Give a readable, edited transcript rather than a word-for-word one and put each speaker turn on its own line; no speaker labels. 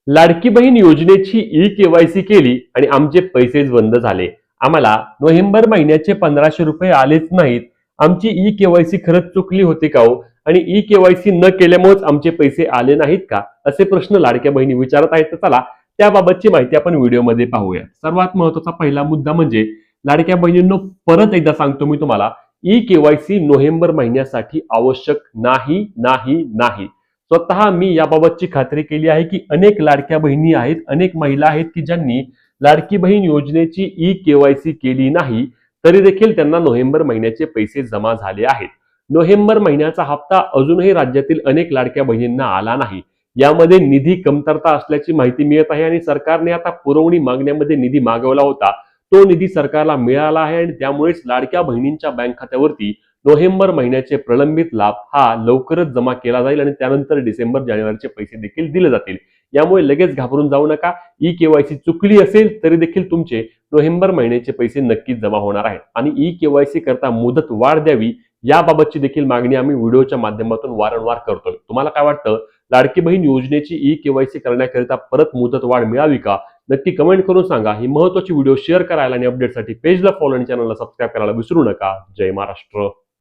लाडकी बहीण योजनेची ई-केवायसी केली आणि आमचे पैसेच बंद झाले. आम्हाला नोव्हेंबर महिन्याचे 1500 रुपये आलेच नाहीत. आमची ई-केवायसी खरंच चुकली होती का हो? आणि ई-केवायसी न केल्यामुळेच आमचे पैसे आले नाहीत का? असे प्रश्न लाडक्या बहिणी विचारत आहेत. तर चला त्याबाबतची माहिती आपण व्हिडिओमध्ये पाहूया. सर्वात महत्त्वाचा पहिला मुद्दा म्हणजे लाडक्या बहिणींनो, परत एकदा सांगतो मी तुम्हाला, ई-केवायसी नोव्हेंबर महिन्यासाठी आवश्यक नाही, नाही, नाही. स्वतः मी याबाबतची खात्री केली आहे की अनेक लाडक्या बहिणी आहेत, अनेक महिला आहेत की ज्यांनी लाडकी बहीण योजनेची ई-केवायसी केली नाही, तरी देखील त्यांना नोव्हेंबर महिन्याचे पैसे जमा झाले आहेत. नोव्हेंबर महिन्याचा हप्ता अजूनही राज्यातील अनेक लाडक्या बहिणींना आला नाही. यामध्ये निधी कमतरता असल्याची माहिती मिळत आहे आणि सरकारने आता पुरवणी मागण्यामध्ये निधी मागवला होता. तो निधी सरकारला मिळाला आहे आणि त्यामुळेच लाडक्या बहिणींच्या बँक खात्यावरती नोव्हेंबर महिन्याचे प्रलंबित लाभ हा लवकरच जमा केला जाईल आणि त्यानंतर डिसेंबर जानेवारीचे पैसे देखील दिले जातील. यामुळे लगेच घाबरून जाऊ नका. ई-केवायसी चुकली असेल तरी देखील तुमचे नोव्हेंबर महिन्याचे पैसे नक्कीच जमा होणार आहेत. आणि ई-केवायसी करता मुदत वाढ द्यावी याबाबतची देखील मागणी आम्ही व्हिडिओच्या माध्यमातून वारंवार करतोय. तुम्हाला काय वाटतं? लाडकी बहीण योजनेची ई-केवायसी करण्याकरिता परत मुदत वाढ मिळावी का? नक्की कमेंट करून सांगा. ही महत्त्वाची व्हिडिओ शेअर करायला आणि अपडेटसाठी पेजला फॉलो आणि चॅनलला सबस्क्राईब करायला विसरू नका. जय महाराष्ट्र.